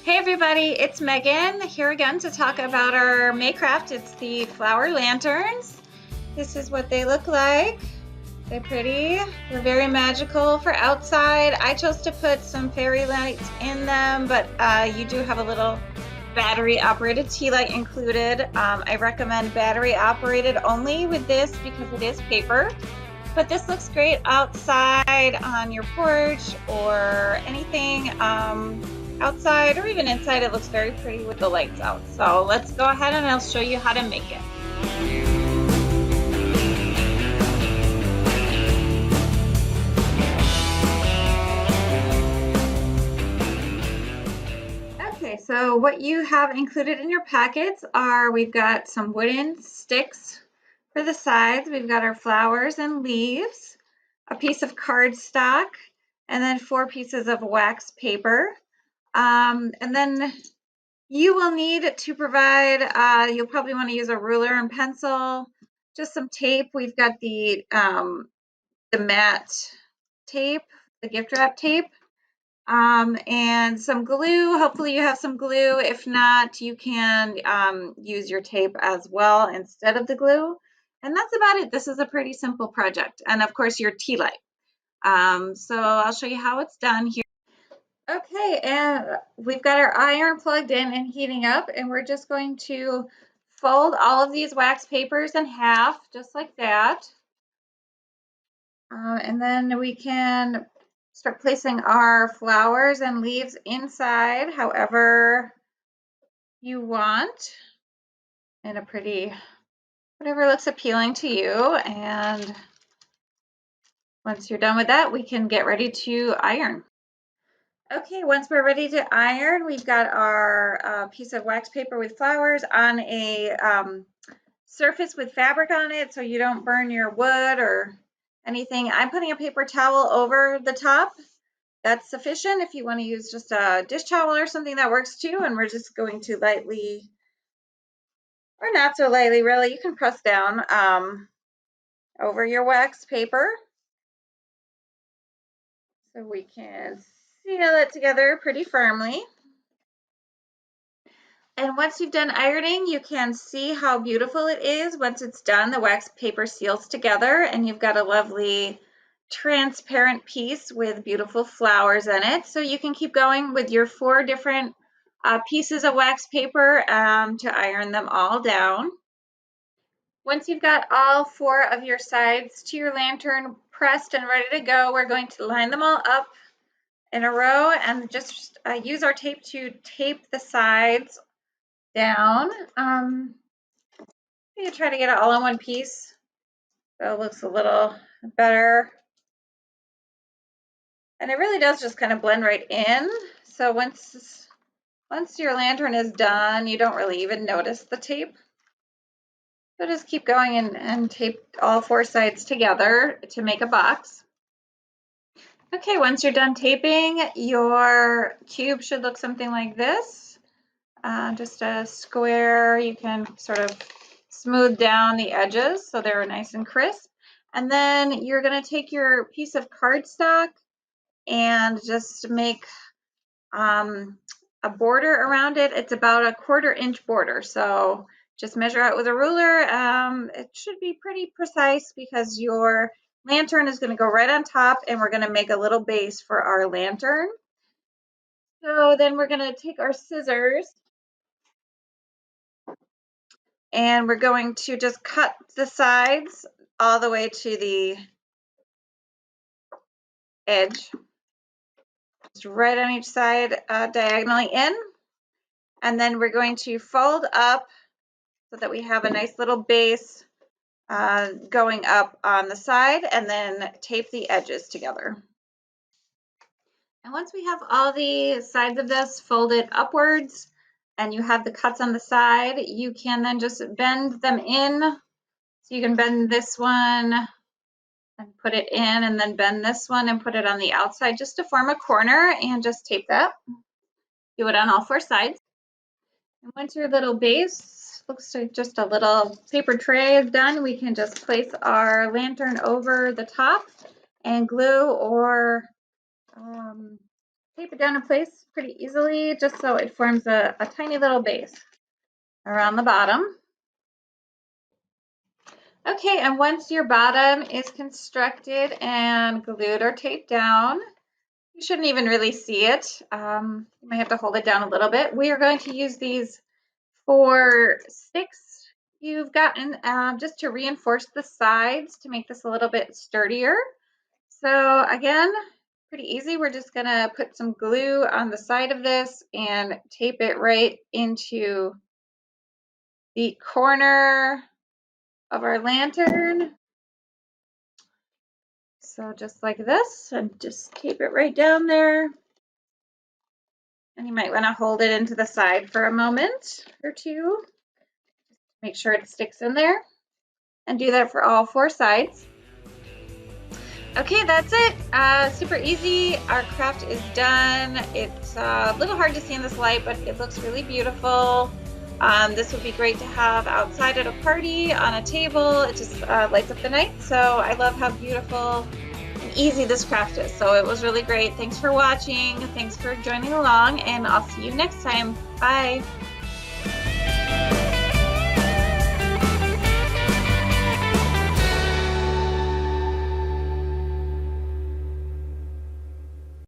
Hey everybody, it's Megan here again to talk about our Maycraft. It's the flower lanterns. This is what they look like. They're pretty. They're very magical for outside. I chose to put some fairy lights in them, but you do have a little battery operated tea light included. I recommend battery operated only with this because it is paper. But this looks great outside on your porch or anything outside or even inside. It looks very pretty with the lights out. So let's go ahead and I'll show you how to make it. Okay, so what you have included in your packets are we've got some wooden sticks for the sides. We've got our flowers and leaves, a piece of cardstock, and then 4 pieces of wax paper. And then you will need to provide, you'll probably want to use a ruler and pencil, just some tape. We've got the matte tape, the gift wrap tape, and some glue. Hopefully you have some glue. If not, you can use your tape as well instead of the glue. And that's about it. This is a pretty simple project. And of course your tea light. So I'll show you how it's done here. Okay, and we've got our iron plugged in and heating up, and we're just going to fold all of these wax papers in half, just like that. And then we can start placing our flowers and leaves inside however you want in a pretty, whatever looks appealing to you. And once you're done with that, we can get ready to iron. Okay, once we're ready to iron, we've got our piece of wax paper with flowers on a surface with fabric on it so you don't burn your wood or anything. I'm putting a paper towel over the top. That's sufficient. If you want to use just a dish towel or something, that works too. And we're just going to lightly, or not so lightly really, you can press down over your wax paper so we can seal it together pretty firmly. And once you've done ironing, you can see how beautiful it is. Once it's done, the wax paper seals together and you've got a lovely transparent piece with beautiful flowers in it. So you can keep going with your 4 different pieces of wax paper to iron them all down. Once you've got all 4 of your sides to your lantern pressed and ready to go, we're going to line them all up in a row and just use our tape to tape the sides down. You try to get it all in one piece so it looks a little better. And it really does just kind of blend right in. So once your lantern is done, you don't really even notice the tape. So just keep going and tape all 4 sides together to make a box. Okay, once you're done taping, your cube should look something like this. Just a square. You can sort of smooth down the edges so they're nice and crisp. And then you're going to take your piece of cardstock and just make a border around it. It's about a 1/4 inch border. So just measure out with a ruler. It should be pretty precise because your lantern is going to go right on top and we're going to make a little base for our lantern. So then we're going to take our scissors and we're going to just cut the sides all the way to the edge, just right on each side, diagonally in. And then we're going to fold up so that we have a nice little base going up on the side, and then tape the edges together. And once we have all the sides of this folded upwards and you have the cuts on the side, you can then just bend them in. So you can bend this one and put it in, and then bend this one and put it on the outside just to form a corner, and just tape that. Do it on all 4 sides. And once your little base looks like just a little paper tray is done, we can just place our lantern over the top and glue or tape it down in place pretty easily, just so it forms a tiny little base around the bottom. Okay, and once your bottom is constructed and glued or taped down, you shouldn't even really see it. You might have to hold it down a little bit. We are going to use these 4 sticks you've gotten just to reinforce the sides to make this a little bit sturdier. So again, pretty easy. We're just gonna put some glue on the side of this and tape it right into the corner of our lantern. So just like this, and just tape it right down there. And you might want to hold it into the side for a moment or two. Make sure it sticks in there. And do that for all 4 sides. Okay, that's it. Super easy. Our craft is done. It's a little hard to see in this light, but it looks really beautiful. This would be great to have outside at a party, on a table. It just lights up the night. So I love how beautiful and easy this craft is. So it was really great. Thanks for watching. Thanks for joining along, and I'll see you next time. Bye.